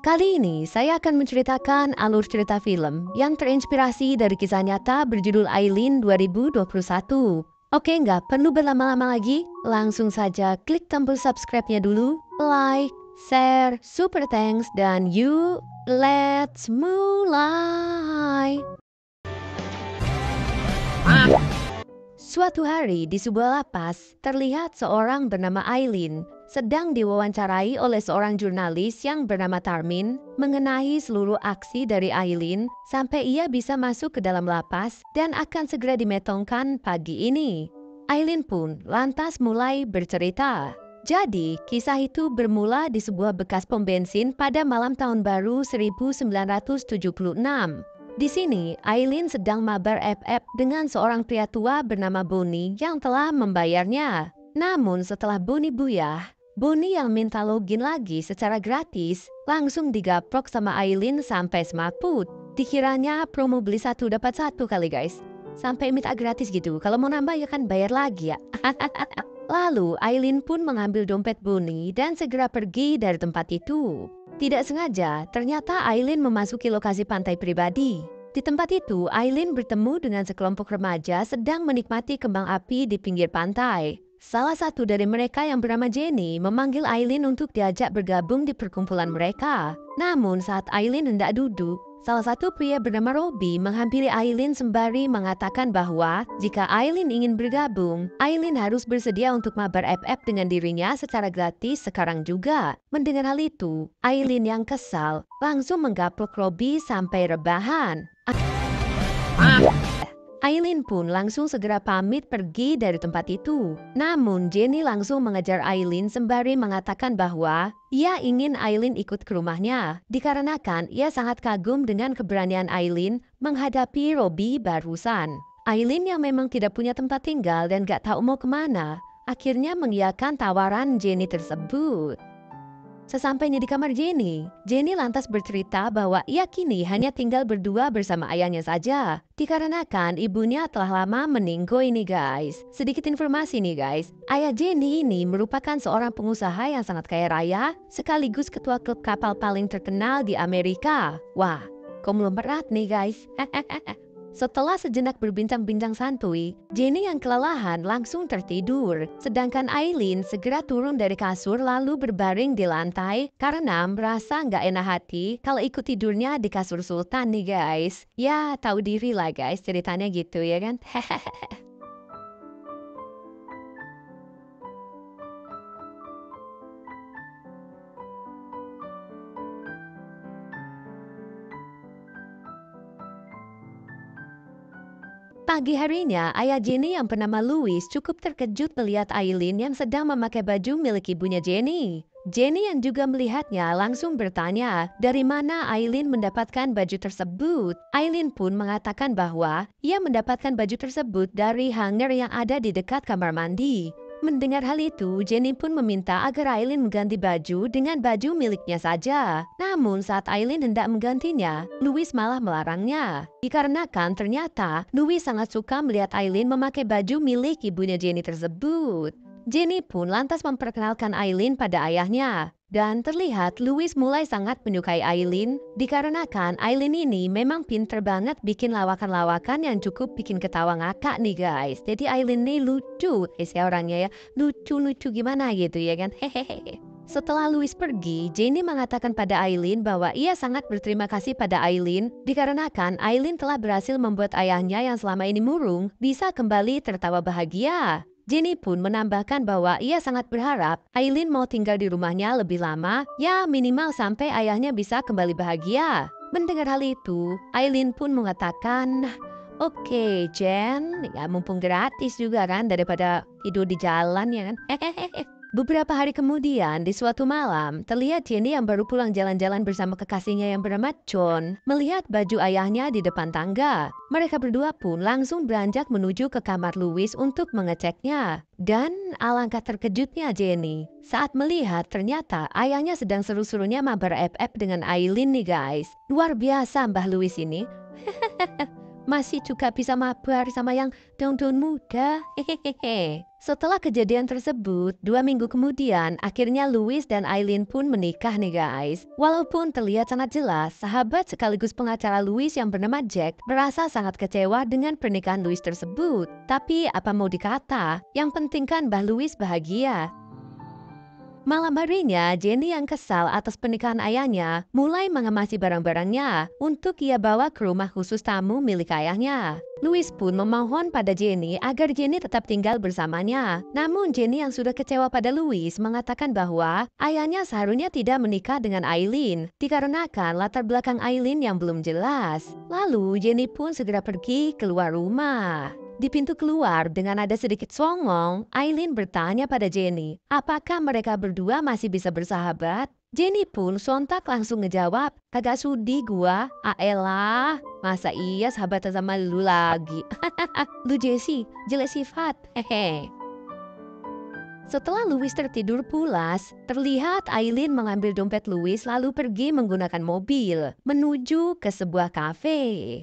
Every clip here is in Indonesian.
Kali ini saya akan menceritakan alur cerita film yang terinspirasi dari kisah nyata berjudul Aileen 2021. Oke, nggak perlu berlama-lama lagi, langsung saja klik tombol subscribe-nya dulu, like, share, super thanks, dan yuk, let's mulai! Suatu hari di sebuah lapas, terlihat seorang bernama Aileen sedang diwawancarai oleh seorang jurnalis yang bernama Tarmin mengenai seluruh aksi dari Aileen sampai ia bisa masuk ke dalam lapas dan akan segera dimetongkan pagi ini. Aileen pun lantas mulai bercerita. Jadi, kisah itu bermula di sebuah bekas pom bensin pada malam tahun baru 1976. Di sini, Aileen sedang mabar FF dengan seorang pria tua bernama Bonnie yang telah membayarnya. Namun setelah Bonnie buyah, Bonnie yang minta login lagi secara gratis langsung digaprok sama Aileen sampai semaput. Dikiranya promo beli satu dapat satu kali guys. Sampai minta gratis gitu, kalau mau nambah ya kan bayar lagi ya. Lalu Aileen pun mengambil dompet Bonnie dan segera pergi dari tempat itu. Tidak sengaja, ternyata Aileen memasuki lokasi pantai pribadi. Di tempat itu, Aileen bertemu dengan sekelompok remaja sedang menikmati kembang api di pinggir pantai. Salah satu dari mereka yang bernama Jenny memanggil Aileen untuk diajak bergabung di perkumpulan mereka. Namun saat Aileen hendak duduk, salah satu pria bernama Robbie menghampiri Aileen sembari mengatakan bahwa jika Aileen ingin bergabung, Aileen harus bersedia untuk mabar FF dengan dirinya secara gratis sekarang juga. Mendengar hal itu, Aileen yang kesal langsung menggaplok Robbie sampai rebahan. Aileen pun langsung segera pamit pergi dari tempat itu. Namun Jenny langsung mengejar Aileen sembari mengatakan bahwa ia ingin Aileen ikut ke rumahnya. Dikarenakan ia sangat kagum dengan keberanian Aileen menghadapi Robbie barusan. Aileen yang memang tidak punya tempat tinggal dan gak tahu mau kemana, akhirnya mengiyakan tawaran Jenny tersebut. Sesampainya di kamar Jenny, Jenny lantas bercerita bahwa ia kini hanya tinggal berdua bersama ayahnya saja. Dikarenakan ibunya telah lama meninggal ini guys. Sedikit informasi nih guys, ayah Jenny ini merupakan seorang pengusaha yang sangat kaya raya, sekaligus ketua klub kapal paling terkenal di Amerika. Wah, konglomerat nih guys. Setelah sejenak berbincang-bincang santuy, Jenny yang kelelahan langsung tertidur. Sedangkan Aileen segera turun dari kasur lalu berbaring di lantai karena merasa nggak enak hati kalau ikut tidurnya di kasur sultan nih guys. Ya tahu diri lah guys, ceritanya gitu ya kan. Pagi harinya, ayah Jenny yang bernama Louis cukup terkejut melihat Aileen yang sedang memakai baju milik ibunya Jenny. Jenny yang juga melihatnya langsung bertanya dari mana Aileen mendapatkan baju tersebut. Aileen pun mengatakan bahwa ia mendapatkan baju tersebut dari hanger yang ada di dekat kamar mandi. Mendengar hal itu, Jenny pun meminta agar Aileen mengganti baju dengan baju miliknya saja. Namun saat Aileen hendak menggantinya, Louis malah melarangnya. Dikarenakan ternyata Louis sangat suka melihat Aileen memakai baju milik ibunya Jenny tersebut. Jenny pun lantas memperkenalkan Aileen pada ayahnya. Dan terlihat Louis mulai sangat menyukai Aileen dikarenakan Aileen ini memang pinter banget bikin lawakan-lawakan yang cukup bikin ketawa ngakak nih guys. Jadi Aileen ini lucu orangnya ya, lucu-lucu gimana gitu ya kan. Hehehe. Setelah Louis pergi, Jenny mengatakan pada Aileen bahwa ia sangat berterima kasih pada Aileen dikarenakan Aileen telah berhasil membuat ayahnya yang selama ini murung bisa kembali tertawa bahagia. Jenny pun menambahkan bahwa ia sangat berharap Aileen mau tinggal di rumahnya lebih lama, ya minimal sampai ayahnya bisa kembali bahagia. Mendengar hal itu, Aileen pun mengatakan, "Oke, Jen, ya mumpung gratis juga kan daripada tidur di jalan ya kan." Beberapa hari kemudian, di suatu malam, terlihat Jenny yang baru pulang jalan-jalan bersama kekasihnya yang bernama John melihat baju ayahnya di depan tangga. Mereka berdua pun langsung beranjak menuju ke kamar Louis untuk mengeceknya. Dan alangkah terkejutnya Jenny saat melihat ternyata ayahnya sedang seru-serunya mabar FF dengan Aileen nih guys. Luar biasa Mbah Louis ini. masih juga bisa mabar sama yang daun-daun muda. Hehehe. Setelah kejadian tersebut, 2 minggu kemudian, akhirnya Louis dan Aileen pun menikah nih guys. Walaupun terlihat sangat jelas, sahabat sekaligus pengacara Louis yang bernama Jack merasa sangat kecewa dengan pernikahan Louis tersebut. Tapi apa mau dikata, yang penting kan Mbah Louis bahagia. Malam harinya, Jenny yang kesal atas pernikahan ayahnya mulai mengemasi barang-barangnya untuk ia bawa ke rumah khusus tamu milik ayahnya. Louis pun memohon pada Jenny agar Jenny tetap tinggal bersamanya. Namun Jenny yang sudah kecewa pada Louis mengatakan bahwa ayahnya seharusnya tidak menikah dengan Aileen dikarenakan latar belakang Aileen yang belum jelas. Lalu Jenny pun segera pergi keluar rumah. Di pintu keluar, dengan ada sedikit songong, Aileen bertanya pada Jenny, apakah mereka berdua masih bisa bersahabat? Jenny pun sontak langsung ngejawab, kagak sudi gua, aelah, masa iya sahabatan sama lu lagi? Lu Jessie, jelek sifat, hehe. Setelah Louis tertidur pulas, terlihat Aileen mengambil dompet Louis lalu pergi menggunakan mobil menuju ke sebuah kafe.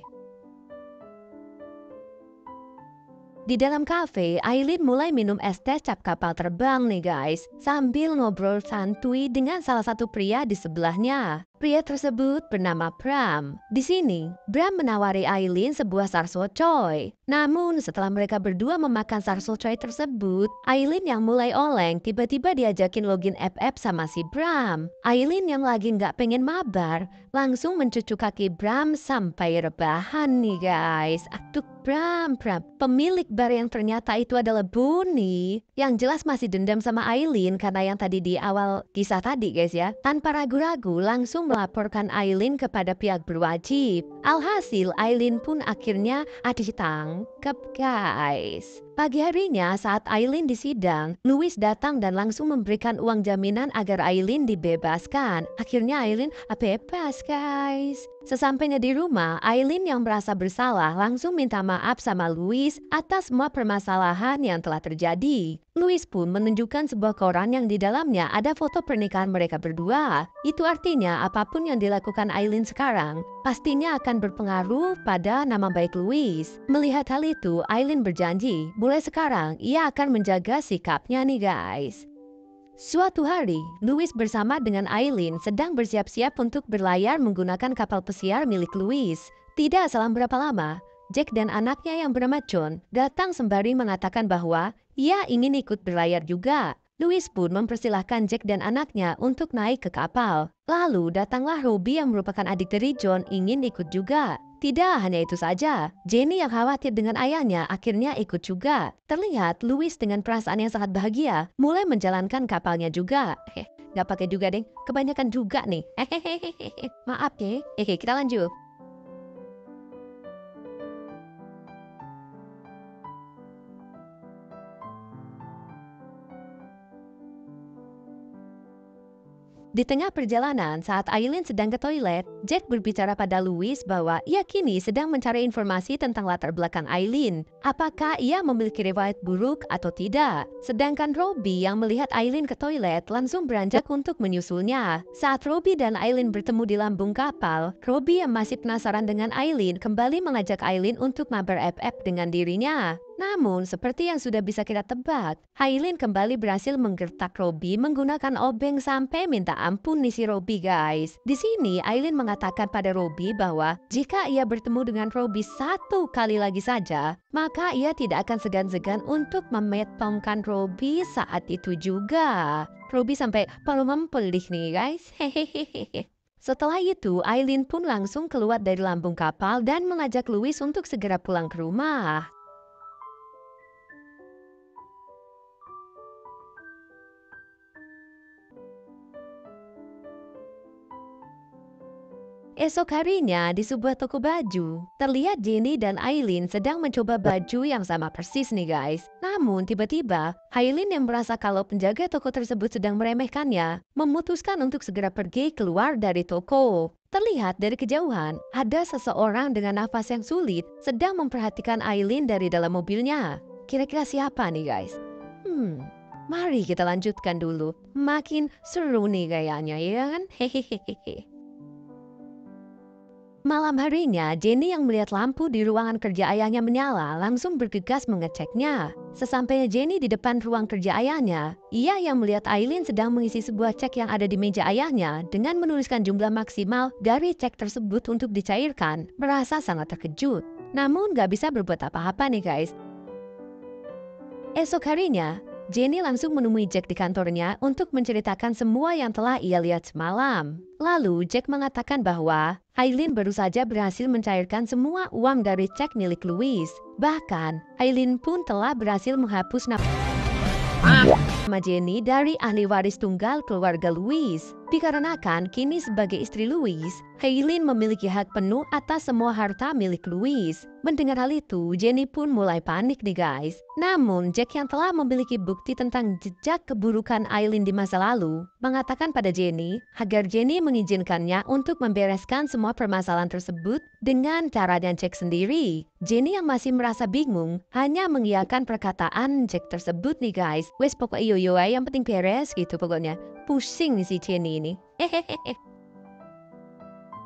Di dalam kafe, Aileen mulai minum es teh cap kapal terbang nih guys, sambil ngobrol santuy dengan salah satu pria di sebelahnya. Pria tersebut bernama Bram. Di sini, Bram menawari Aileen sebuah sarso coy. Namun setelah mereka berdua memakan sarso coy tersebut, Aileen yang mulai oleng tiba-tiba diajakin login app sama si Bram. Aileen yang lagi nggak pengen mabar, langsung mencucuk kaki Bram sampai rebahan nih guys. Aduh Bram, pemilik bar yang ternyata itu adalah Bonnie. Yang jelas masih dendam sama Aileen karena yang tadi di awal kisah tadi guys ya. Tanpa ragu-ragu langsung melaporkan Aileen kepada pihak berwajib. Alhasil Aileen pun akhirnya ditangkap guys. Pagi harinya saat Aileen disidang, Louis datang dan langsung memberikan uang jaminan agar Aileen dibebaskan. Akhirnya Aileen bebas guys. Sesampainya di rumah, Aileen yang merasa bersalah langsung minta maaf sama Louis atas semua permasalahan yang telah terjadi. Louis pun menunjukkan sebuah koran yang di dalamnya ada foto pernikahan mereka berdua. Itu artinya apapun yang dilakukan Aileen sekarang pastinya akan berpengaruh pada nama baik Louis. Melihat hal itu, Aileen berjanji mulai sekarang ia akan menjaga sikapnya nih guys. Suatu hari, Louis bersama dengan Aileen sedang bersiap-siap untuk berlayar menggunakan kapal pesiar milik Louis. Tidak selang berapa lama, Jack dan anaknya yang bernama John datang sembari mengatakan bahwa ia ingin ikut berlayar juga. Louis pun mempersilahkan Jack dan anaknya untuk naik ke kapal. Lalu datanglah Robbie yang merupakan adik dari John ingin ikut juga. Tidak hanya itu saja, Jenny yang khawatir dengan ayahnya akhirnya ikut juga. Terlihat Louis dengan perasaan yang sangat bahagia mulai menjalankan kapalnya juga. Gak pakai juga deh, kebanyakan juga nih. Maaf ya. Kita lanjut. Di tengah perjalanan, saat Aileen sedang ke toilet, Jack berbicara pada Louis bahwa ia kini sedang mencari informasi tentang latar belakang Aileen. Apakah ia memiliki riwayat buruk atau tidak? Sedangkan Robbie yang melihat Aileen ke toilet langsung beranjak untuk menyusulnya. Saat Robbie dan Aileen bertemu di lambung kapal, Robbie yang masih penasaran dengan Aileen kembali mengajak Aileen untuk mabar FF dengan dirinya. Namun, seperti yang sudah bisa kita tebak, Aileen kembali berhasil menggertak Robbie menggunakan obeng sampai minta ampun nih si Robbie guys. Di sini, Aileen mengatakan pada Robbie bahwa jika ia bertemu dengan Robbie satu kali lagi saja, maka ia tidak akan segan-segan untuk memetongkan Robbie saat itu juga. Robbie sampai palu mempelih nih guys. Hehehe. Setelah itu, Aileen pun langsung keluar dari lambung kapal dan mengajak Louis untuk segera pulang ke rumah. Esok harinya di sebuah toko baju, terlihat Jenny dan Aileen sedang mencoba baju yang sama persis nih guys. Namun tiba-tiba, Aileen yang merasa kalau penjaga toko tersebut sedang meremehkannya, memutuskan untuk segera pergi keluar dari toko. Terlihat dari kejauhan, ada seseorang dengan nafas yang sulit sedang memperhatikan Aileen dari dalam mobilnya. Kira-kira siapa nih guys? Mari kita lanjutkan dulu. Makin seru nih kayaknya ya kan? Hehehehe. Malam harinya, Jenny yang melihat lampu di ruangan kerja ayahnya menyala langsung bergegas mengeceknya. Sesampainya Jenny di depan ruang kerja ayahnya, ia yang melihat Aileen sedang mengisi sebuah cek yang ada di meja ayahnya dengan menuliskan jumlah maksimal dari cek tersebut untuk dicairkan, merasa sangat terkejut. Namun gak bisa berbuat apa-apa nih guys. Esok harinya, Jenny langsung menemui Jack di kantornya untuk menceritakan semua yang telah ia lihat semalam. Lalu Jack mengatakan bahwa Aileen baru saja berhasil mencairkan semua uang dari cek milik Louis. Bahkan, Aileen pun telah berhasil menghapus nama Jenny dari ahli waris tunggal keluarga Louis. Dikarenakan kini sebagai istri Louis, Aileen memiliki hak penuh atas semua harta milik Louis. Mendengar hal itu, Jenny pun mulai panik nih guys. Namun, Jack yang telah memiliki bukti tentang jejak keburukan Aileen di masa lalu, mengatakan pada Jenny agar Jenny mengizinkannya untuk membereskan semua permasalahan tersebut dengan caranya Jack sendiri. Jenny yang masih merasa bingung, hanya mengiyakan perkataan Jack tersebut nih guys. Wes pokok iyo yang penting beres gitu pokoknya. Pusing nih si Jenny ini.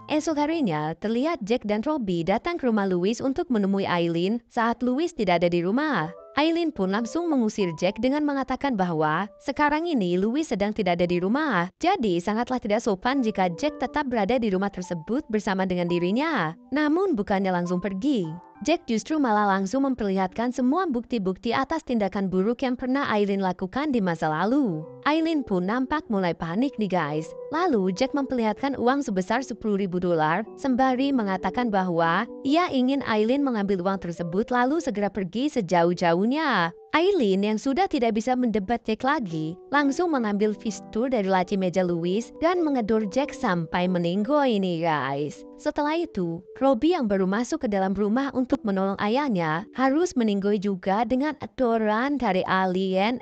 Esok harinya, terlihat Jack dan Robbie datang ke rumah Louis untuk menemui Aileen saat Louis tidak ada di rumah. Aileen pun langsung mengusir Jack dengan mengatakan bahwa sekarang ini Louis sedang tidak ada di rumah. Jadi sangatlah tidak sopan jika Jack tetap berada di rumah tersebut bersama dengan dirinya. Namun bukannya langsung pergi. Jack justru malah langsung memperlihatkan semua bukti-bukti atas tindakan buruk yang pernah Aileen lakukan di masa lalu. Aileen pun nampak mulai panik nih guys. Lalu Jack memperlihatkan uang sebesar $10.000 sembari mengatakan bahwa ia ingin Aileen mengambil uang tersebut lalu segera pergi sejauh-jauhnya. Aileen yang sudah tidak bisa mendebat Jack lagi, langsung mengambil pistol dari laci meja Louis dan mengedor Jack sampai meninggoy ini guys. Setelah itu, Robbie yang baru masuk ke dalam rumah untuk menolong ayahnya harus meninggoy juga dengan edoran dari edoran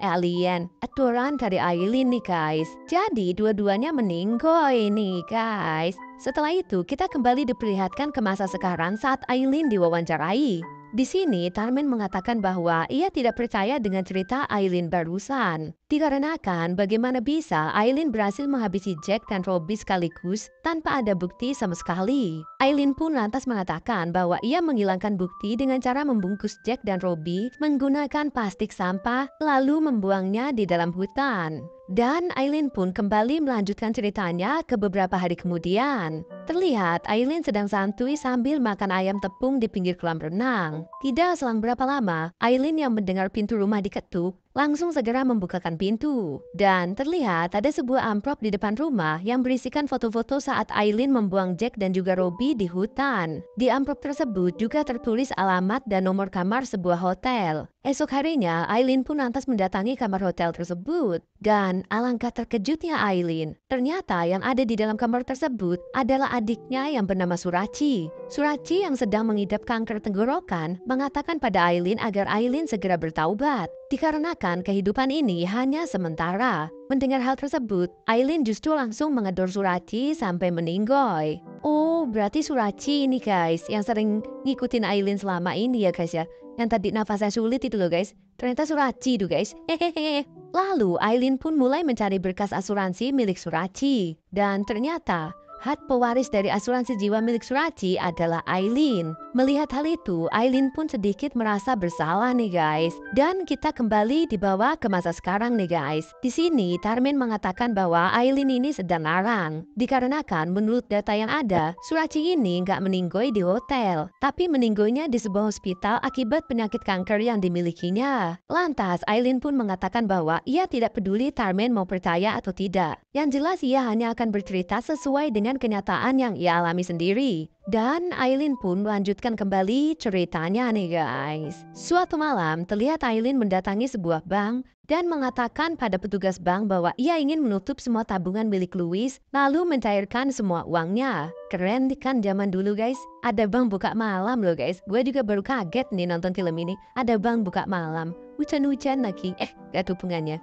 dari Aileen nih guys. Jadi dua-duanya meninggoy nih guys. Setelah itu, kita kembali diperlihatkan ke masa sekarang saat Aileen diwawancarai. Di sini, Tarmin mengatakan bahwa ia tidak percaya dengan cerita Aileen barusan. Dikarenakan bagaimana bisa Aileen berhasil menghabisi Jack dan Robbie sekaligus tanpa ada bukti sama sekali. Aileen pun lantas mengatakan bahwa ia menghilangkan bukti dengan cara membungkus Jack dan Robbie menggunakan plastik sampah lalu membuangnya di dalam hutan. Dan Aileen pun kembali melanjutkan ceritanya ke beberapa hari kemudian. Terlihat Aileen sedang santuy sambil makan ayam tepung di pinggir kolam renang. Tidak selang berapa lama, Aileen yang mendengar pintu rumah diketuk, langsung segera membukakan pintu. Dan terlihat ada sebuah amplop di depan rumah yang berisikan foto-foto saat Aileen membuang Jack dan juga Robbie di hutan. Di amplop tersebut juga tertulis alamat dan nomor kamar sebuah hotel. Esok harinya, Aileen pun lantas mendatangi kamar hotel tersebut. Dan alangkah terkejutnya Aileen, ternyata yang ada di dalam kamar tersebut adalah adiknya yang bernama Surachi. Surachi yang sedang mengidap kanker tenggorokan mengatakan pada Aileen agar Aileen segera bertaubat. Dikarenakan kehidupan ini hanya sementara. Mendengar hal tersebut, Aileen justru langsung mengedor Surachi sampai meninggoy. Oh, berarti Surachi ini guys, yang sering ngikutin Aileen selama ini ya guys ya. Yang tadi nafasnya sulit itu loh guys. Ternyata Surachi itu guys. Hehehe. Lalu Aileen pun mulai mencari berkas asuransi milik Surachi. Dan ternyata hak pewaris dari asuransi jiwa milik Surachi adalah Aileen. Melihat hal itu, Aileen pun sedikit merasa bersalah nih guys. Dan kita kembali dibawa ke masa sekarang nih guys. Di sini Tarmin mengatakan bahwa Aileen ini sedang larang. Dikarenakan menurut data yang ada, Surachi ini nggak meninggoy di hotel, tapi meninggoynya di sebuah hospital akibat penyakit kanker yang dimilikinya. Lantas Aileen pun mengatakan bahwa ia tidak peduli Tarmin mau percaya atau tidak. Yang jelas ia hanya akan bercerita sesuai dengan kenyataan yang ia alami sendiri. Dan Aileen pun melanjutkan kembali ceritanya nih guys. Suatu malam terlihat Aileen mendatangi sebuah bank dan mengatakan pada petugas bank bahwa ia ingin menutup semua tabungan milik Louis lalu mencairkan semua uangnya. Keren kan zaman dulu guys. Ada bank buka malam loh guys. Gue juga baru kaget nih nonton film ini. Ada bank buka malam. Hujan-hujan lagi. Gak ada hubungannya.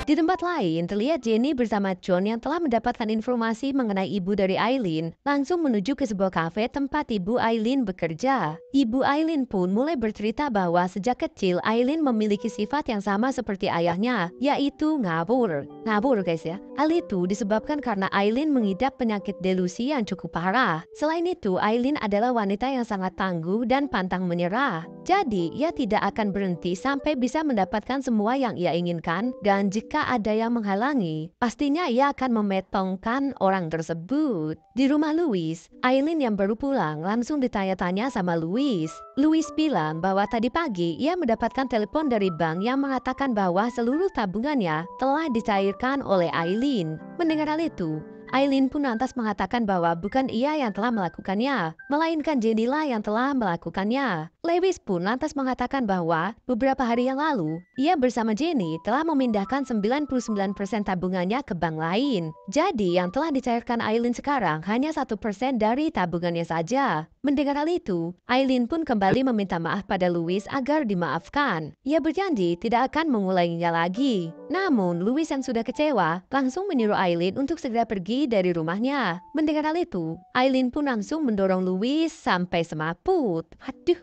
Di tempat lain, terlihat Jenny bersama John yang telah mendapatkan informasi mengenai ibu dari Aileen, langsung menuju ke sebuah kafe tempat ibu Aileen bekerja. Ibu Aileen pun mulai bercerita bahwa sejak kecil Aileen memiliki sifat yang sama seperti ayahnya, yaitu ngawur. Ngawur guys ya. Hal itu disebabkan karena Aileen mengidap penyakit delusi yang cukup parah. Selain itu, Aileen adalah wanita yang sangat tangguh dan pantang menyerah. Jadi, ia tidak akan berhenti sampai bisa mendapatkan semua yang ia inginkan, dan jika ada yang menghalangi, pastinya ia akan memetongkan orang tersebut. Di rumah Louis, Aileen yang baru pulang langsung ditanya-tanya sama Louis. Louis bilang bahwa tadi pagi ia mendapatkan telepon dari bank yang mengatakan bahwa seluruh tabungannya telah dicairkan oleh Aileen. Mendengar hal itu, Aileen pun lantas mengatakan bahwa bukan ia yang telah melakukannya, melainkan Jenny lah yang telah melakukannya. Lewis pun lantas mengatakan bahwa beberapa hari yang lalu, ia bersama Jenny telah memindahkan 99% tabungannya ke bank lain. Jadi yang telah dicairkan Aileen sekarang hanya 1% dari tabungannya saja. Mendengar hal itu, Aileen pun kembali meminta maaf pada Louis agar dimaafkan. Ia berjanji tidak akan mengulanginya lagi. Namun, Louis yang sudah kecewa langsung menyuruh Aileen untuk segera pergi dari rumahnya. Mendengar hal itu, Aileen pun langsung mendorong Louis sampai semaput. Aduh.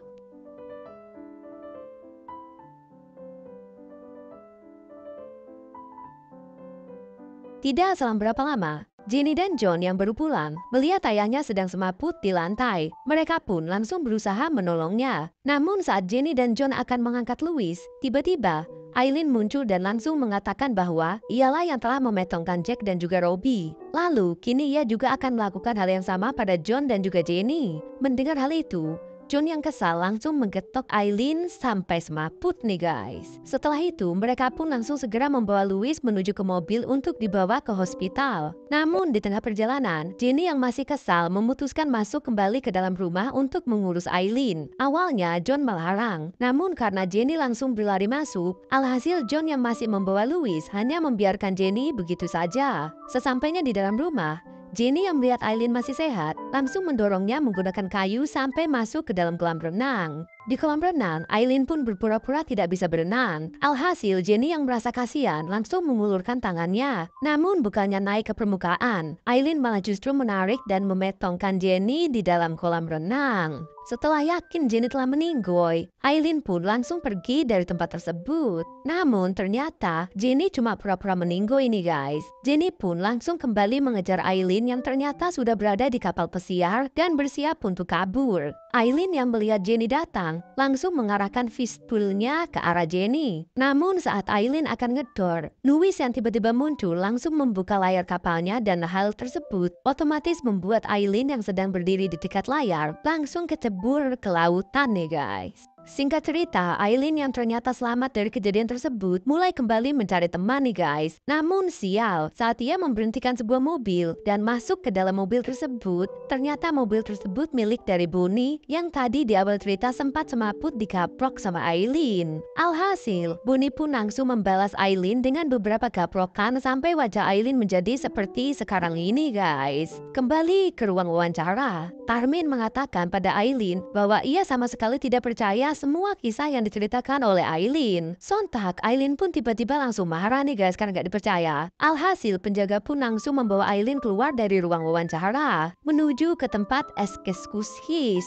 Tidak selang berapa lama, Jenny dan John yang baru pulang melihat ayahnya sedang semaput di lantai. Mereka pun langsung berusaha menolongnya. Namun saat Jenny dan John akan mengangkat Louis, tiba-tiba Aileen muncul dan langsung mengatakan bahwa ialah yang telah memetongkan Jack dan juga Robbie. Lalu, kini ia juga akan melakukan hal yang sama pada John dan juga Jenny. Mendengar hal itu, John yang kesal langsung menggetok Aileen sampai semaput nih guys. Setelah itu, mereka pun langsung segera membawa Louis menuju ke mobil untuk dibawa ke hospital. Namun di tengah perjalanan, Jenny yang masih kesal memutuskan masuk kembali ke dalam rumah untuk mengurus Aileen. Awalnya John melarang, namun karena Jenny langsung berlari masuk, alhasil John yang masih membawa Louis hanya membiarkan Jenny begitu saja. Sesampainya di dalam rumah, Jenny yang melihat Aileen masih sehat, langsung mendorongnya menggunakan kayu sampai masuk ke dalam kolam renang. Di kolam renang, Aileen pun berpura-pura tidak bisa berenang. Alhasil, Jenny yang merasa kasihan langsung mengulurkan tangannya. Namun bukannya naik ke permukaan, Aileen malah justru menarik dan memetongkan Jenny di dalam kolam renang. Setelah yakin Jenny telah meninggoy, Aileen pun langsung pergi dari tempat tersebut. Namun ternyata Jenny cuma pura-pura meninggoy ini guys. Jenny pun langsung kembali mengejar Aileen yang ternyata sudah berada di kapal pesiar dan bersiap untuk kabur. Aileen yang melihat Jenny datang langsung mengarahkan fistulnya ke arah Jenny. Namun saat Aileen akan ngedor, Louis yang tiba-tiba muncul langsung membuka layar kapalnya dan hal tersebut otomatis membuat Aileen yang sedang berdiri di dekat layar langsung kecebur ke lautan nih guys. Singkat cerita, Aileen yang ternyata selamat dari kejadian tersebut mulai kembali mencari teman nih guys. Namun sial, saat ia memberhentikan sebuah mobil dan masuk ke dalam mobil tersebut, ternyata mobil tersebut milik dari Bonnie yang tadi di awal cerita sempat semaput dikaprok sama Aileen. Alhasil, Bonnie pun langsung membalas Aileen dengan beberapa kaprokan sampai wajah Aileen menjadi seperti sekarang ini guys. Kembali ke ruang wawancara, Tarmin mengatakan pada Aileen bahwa ia sama sekali tidak percaya semua kisah yang diceritakan oleh Aileen. Sontak, Aileen pun tiba-tiba langsung marah nih guys karena gak dipercaya. Alhasil, penjaga pun langsung membawa Aileen keluar dari ruang wawancara menuju ke tempat eksekusi.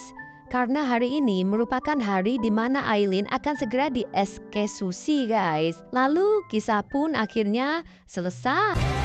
Karena hari ini merupakan hari di mana Aileen akan segera dieksekusi guys. Lalu kisah pun akhirnya selesai.